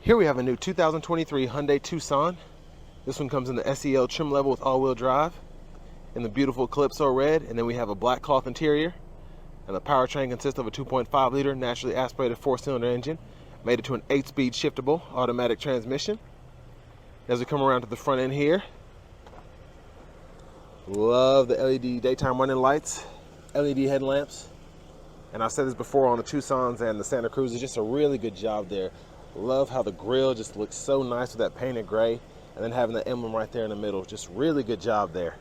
Here we have a new 2023 Hyundai Tucson. This one comes in the SEL trim level with all-wheel drive in the beautiful Calypso red, and then we have a black cloth interior. And the powertrain consists of a 2.5 liter naturally aspirated 4-cylinder engine, made it to an 8-speed shiftable automatic transmission. As we come around to the front end here, love the LED daytime running lights, LED headlamps. And I've said this before on the Tucsons and the Santa Cruz, just a really good job there. Love how the grille just looks so nice with that painted gray, and then having the emblem right there in the middle. Just really good job there.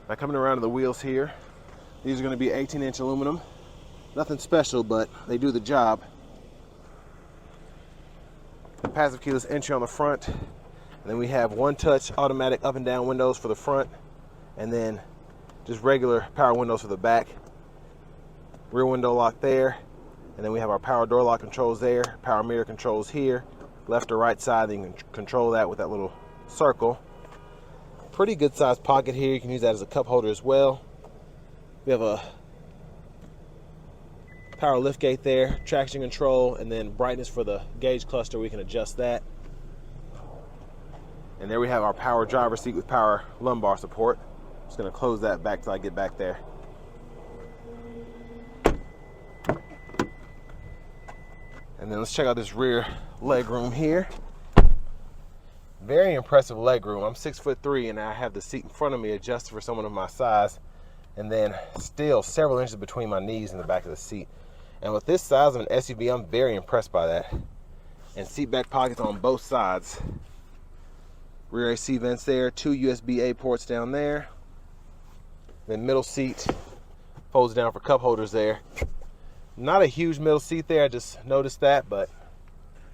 Now coming around to the wheels here, these are going to be 18-inch aluminum. Nothing special, but they do the job. Passive keyless entry on the front, and then we have one-touch automatic up and down windows for the front, and then just regular power windows for the back. Rear window lock there. And then we have our power door lock controls there, power mirror controls here, left or right side, and you can control that with that little circle. Pretty good sized pocket here, you can use that as a cup holder as well. We have a power liftgate there, traction control, and then brightness for the gauge cluster, we can adjust that. And there we have our power driver seat with power lumbar support. I'm just gonna close that back till I get back there. And then let's check out this rear leg room here. Very impressive leg room. I'm 6'3" and I have the seat in front of me adjusted for someone of my size, and then still several inches between my knees in the back of the seat. And with this size of an SUV, I'm very impressed by that. And seat back pockets on both sides. Rear AC vents there, 2 USB-A ports down there. Then middle seat folds down for cup holders there. Not a huge middle seat there, I just noticed that, but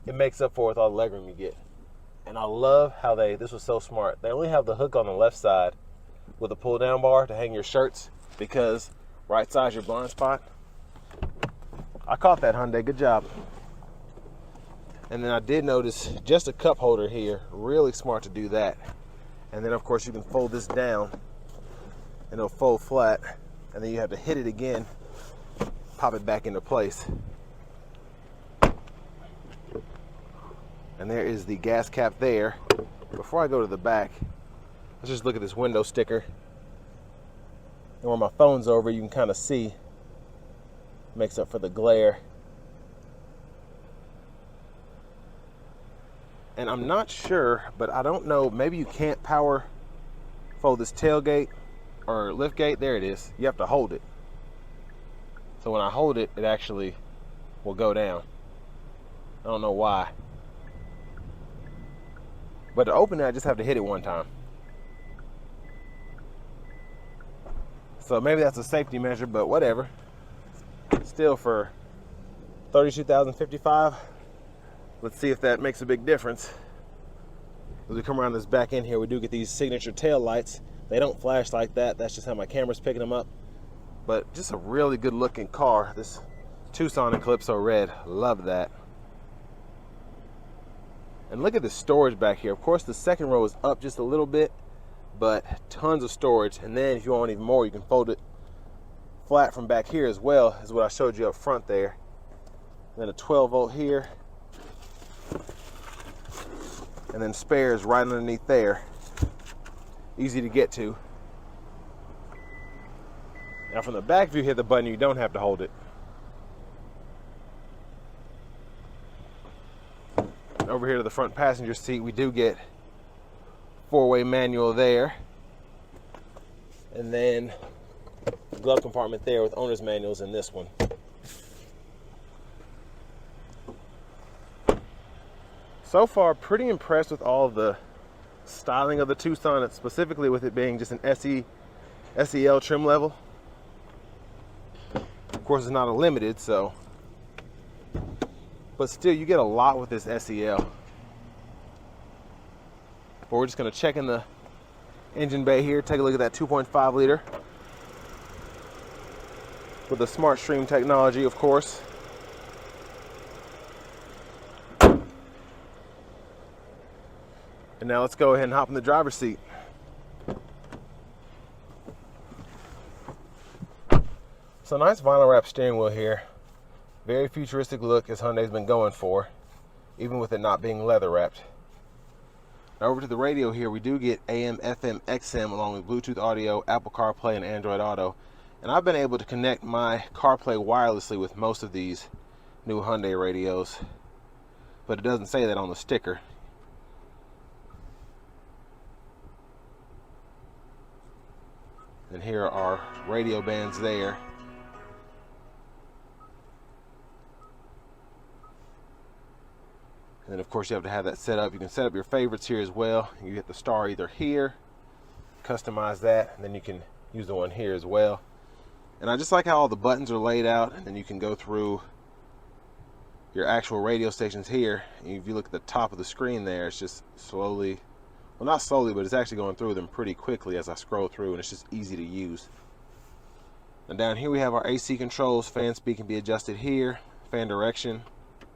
it makes up for it with all the legroom you get. And I love how this was so smart. They only have the hook on the left side with a pull down bar to hang your shirts, because right side's your blind spot. I caught that, Hyundai, good job. And then I did notice just a cup holder here, really smart to do that. And then of course you can fold this down and it'll fold flat, and then you have to hit it again, pop it back into place. And there is the gas cap there. Before I go to the back, let's just look at this window sticker. And where my phone's over, you can kind of see, makes up for the glare. And I'm not sure, but I don't know, maybe you can't power fold this tailgate or lift gate. There it is. You have to hold it. So when I hold it, it actually will go down. I don't know why. But to open it, I just have to hit it one time. So maybe that's a safety measure, but whatever. Still, for $32,055, let's see if that makes a big difference. As we come around this back end here, we do get these signature tail lights. They don't flash like that. That's just how my camera's picking them up. But just a really good looking car, this Tucson in Calypso red. Love that. And look at the storage back here. Of course, the second row is up just a little bit, but tons of storage. And then if you want even more, you can fold it flat from back here as well, as what I showed you up front there. And then a 12-volt here. And then spares right underneath there. Easy to get to. Now from the back, if you hit the button, you don't have to hold it. And over here to the front passenger seat, we do get 4-way manual there. And then the glove compartment there with owner's manuals in this one. So far, pretty impressed with all of the styling of the Tucson, specifically with it being just an SEL trim level. Of course, it's not a limited, so, but still, you get a lot with this SEL. But we're just going to check in the engine bay here, take a look at that 2.5 liter with the Smart Stream technology, of course. And now let's go ahead and hop in the driver's seat. So nice vinyl wrap steering wheel here. Very futuristic look, as Hyundai's been going for. even with it not being leather wrapped. Now over to the radio here, we do get AM, FM, XM along with Bluetooth audio, Apple CarPlay, and Android Auto. And I've been able to connect my CarPlay wirelessly with most of these new Hyundai radios, but it doesn't say that on the sticker. And here are radio bands there. And then of course you have to have that set up. You can set up your favorites here as well. You get the star either here, customize that, and then you can use the one here as well. And I just like how all the buttons are laid out, and then you can go through your actual radio stations here. And if you look at the top of the screen there, it's just slowly, well not slowly, but it's actually going through them pretty quickly as I scroll through, and it's just easy to use. And down here we have our AC controls. Fan speed can be adjusted here. Fan direction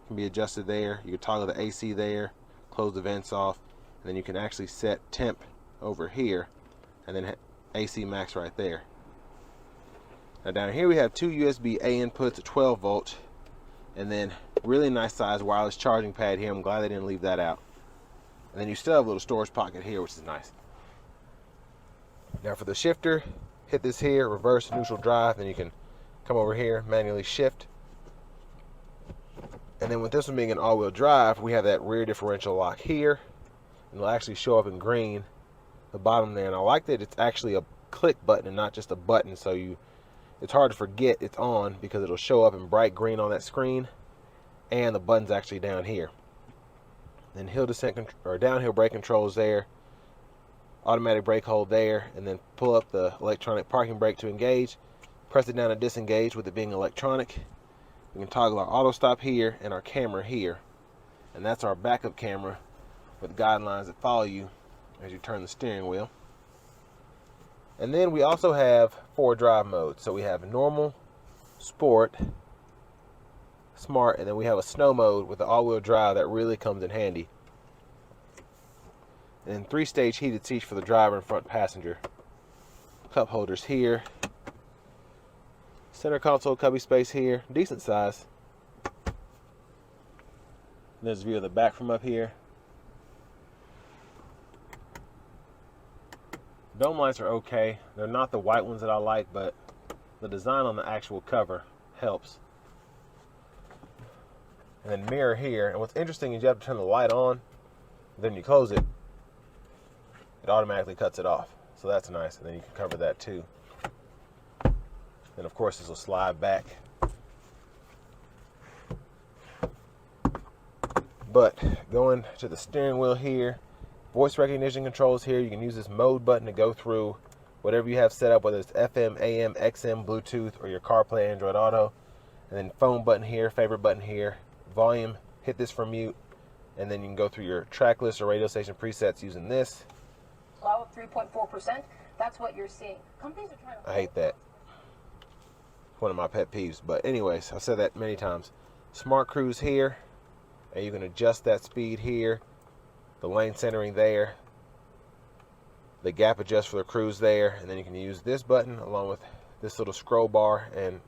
can be adjusted there. You can toggle the AC there, close the vents off, and then you can actually set temp over here, and then AC max right there. Now down here we have two USB-A inputs, a 12 volt, and then really nice size wireless charging pad here. I'm glad they didn't leave that out. And then you still have a little storage pocket here, which is nice. Now for the shifter, hit this here, reverse, neutral, drive, then you can come over here, manually shift. And then with this one being an all-wheel drive, we have that rear differential lock here. And it'll actually show up in green, the bottom there. And I like that it's actually a click button and not just a button, so it's hard to forget it's on because it'll show up in bright green on that screen, and the button's actually down here. Then hill descent or downhill brake controls there, automatic brake hold there, and then pull up the electronic parking brake to engage. Press it down to disengage with it being electronic. We can toggle our auto stop here and our camera here, and that's our backup camera with guidelines that follow you as you turn the steering wheel. And then we also have 4 drive modes. So we have normal, sport, smart, and then we have a snow mode with the all-wheel drive that really comes in handy. And then 3-stage heated seats for the driver and front passenger. Cup holders here. Center console cubby space here, decent size. There's a view of the back from up here. Dome lights are okay. They're not the white ones that I like, but the design on the actual cover helps. And then mirror here. And what's interesting is you have to turn the light on, then you close it, it automatically cuts it off. So that's nice. And then you can cover that too. And of course this will slide back. But going to the steering wheel here, voice recognition controls here. You can use this mode button to go through whatever you have set up, whether it's FM, AM, XM, Bluetooth, or your CarPlay, Android Auto. And then phone button here, favorite button here, volume, hit this for mute, and then you can go through your track list or radio station presets using this. Low of 3.4%. That's what you're seeing. Companies are trying to. I hate that. One of my pet peeves. But anyways, I've said that many times. Smart cruise here, and you can adjust that speed here. The lane centering there. The gap adjust for the cruise there, and then you can use this button along with this little scroll bar, and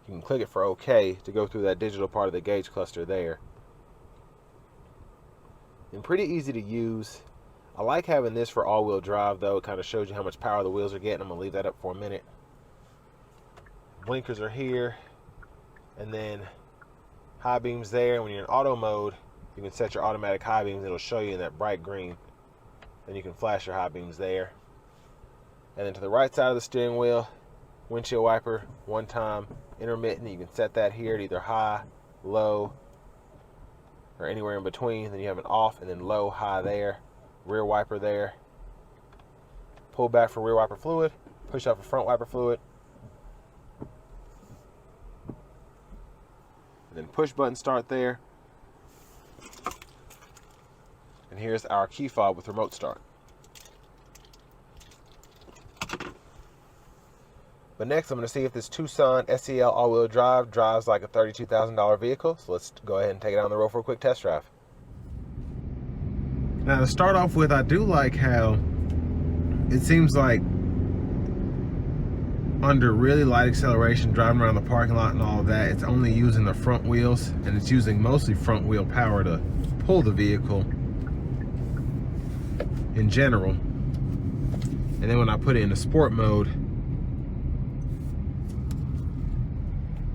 you can click it for OK to go through that digital part of the gauge cluster there. And pretty easy to use. I like having this for all-wheel drive though. It kind of shows you how much power the wheels are getting. I'm gonna leave that up for a minute. Blinkers are here, and then high beams there. When you're in auto mode, you can set your automatic high beams. It'll show you in that bright green. Then you can flash your high beams there. And then to the right side of the steering wheel, windshield wiper, one time, intermittent. You can set that here at either high, low, or anywhere in between. Then you have an off and then low, high there. Rear wiper there. Pull back for rear wiper fluid. Push up for front wiper fluid. And then push button start there. And here's our key fob with remote start. But next I'm going to see if this Tucson SEL all-wheel drive drives like a $32,000 vehicle. So let's go ahead and take it out on the road for a quick test drive. Now to start off with, I do like how it seems like under really light acceleration, driving around the parking lot and all of that, it's only using the front wheels, and it's using mostly front wheel power to pull the vehicle in general. And then when I put it into sport mode,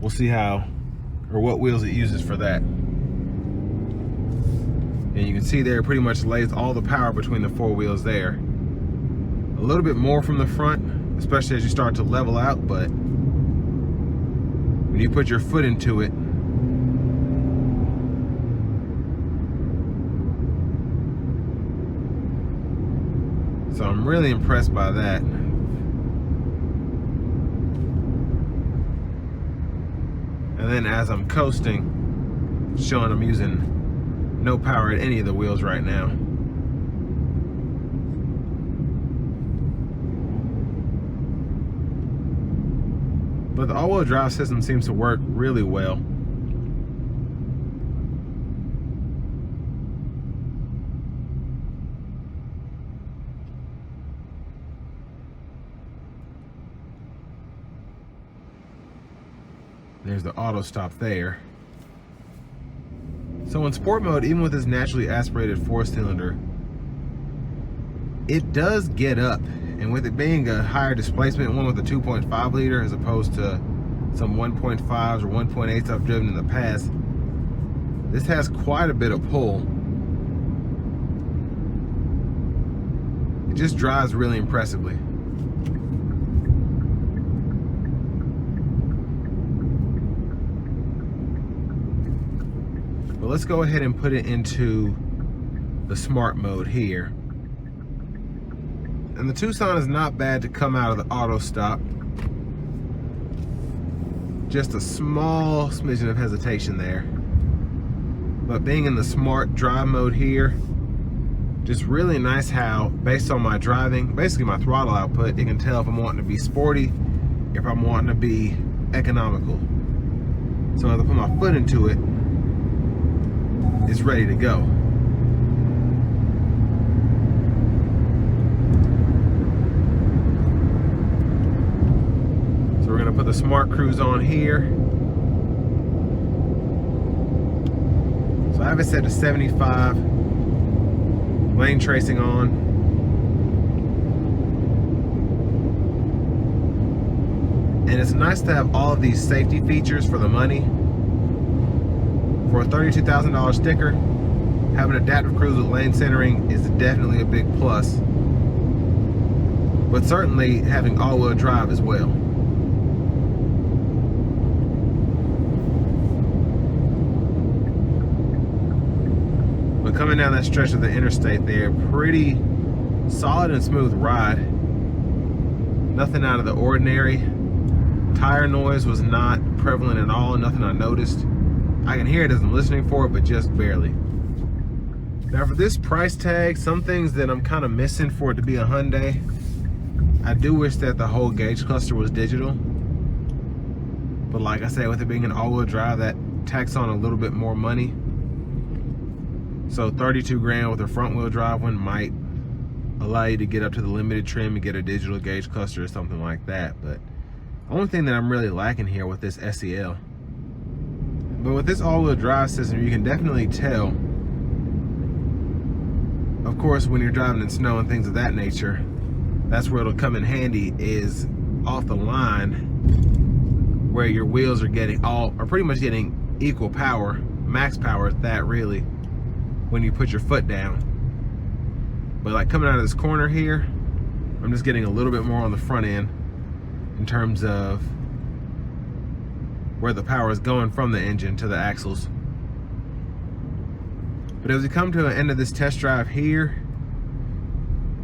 we'll see how, or what wheels it uses for that. And you can see there, it pretty much lays all the power between the four wheels there. A little bit more from the front, especially as you start to level out, but when you put your foot into it, so I'm really impressed by that. And then as I'm coasting, showing I'm using no power at any of the wheels right now. But the all-wheel drive system seems to work really well. There's the auto stop there. So in sport mode, even with this naturally aspirated 4-cylinder, it does get up. And with it being a higher displacement one with a 2.5 liter as opposed to some 1.5s or 1.8s I've driven in the past, this has quite a bit of pull. It just drives really impressively. But let's go ahead and put it into the smart mode here. And the Tucson is not bad to come out of the auto stop. Just a small smidgen of hesitation there. But being in the smart drive mode here, just really nice how, based on my driving, basically my throttle output, it can tell if I'm wanting to be sporty, if I'm wanting to be economical. So as I put my foot into it, it's ready to go. So we're gonna put the smart cruise on here. So I have it set to 75. Lane tracing on. And it's nice to have all of these safety features for the money. For a $32,000 sticker, having adaptive cruise with lane centering is definitely a big plus. But certainly having all-wheel drive as well. But coming down that stretch of the interstate there, pretty solid and smooth ride. Nothing out of the ordinary. Tire noise was not prevalent at all, nothing I noticed. I can hear it as I'm listening for it, but just barely. Now for this price tag, some things that I'm kind of missing for it to be a Hyundai. I do wish that the whole gauge cluster was digital. But like I said, with it being an all-wheel drive, that tacks on a little bit more money. So 32 grand with a front wheel drive one might allow you to get up to the limited trim and get a digital gauge cluster or something like that. But the only thing that I'm really lacking here with this SEL. But with this all-wheel drive system, you can definitely tell. Of course, when you're driving in snow and things of that nature, that's where it'll come in handy, is off the line where your wheels are pretty much getting equal power, max power at that really, when you put your foot down. But like coming out of this corner here, I'm just getting a little bit more on the front end in terms of where the power is going from the engine to the axles. But as we come to the end of this test drive here,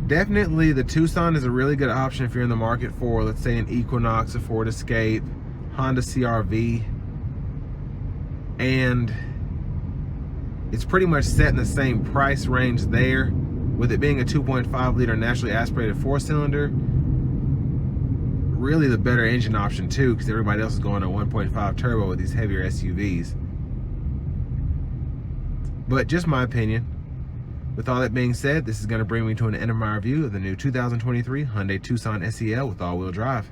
definitely the Tucson is a really good option if you're in the market for, let's say, an Equinox, a Ford Escape, Honda CR-V, and it's pretty much set in the same price range there, with it being a 2.5 liter naturally aspirated 4-cylinder. Really the better engine option too, because everybody else is going to 1.5 turbo with these heavier SUVs. But just my opinion. With all that being said, this is going to bring me to an end of my review of the new 2023 Hyundai Tucson SEL with all-wheel drive.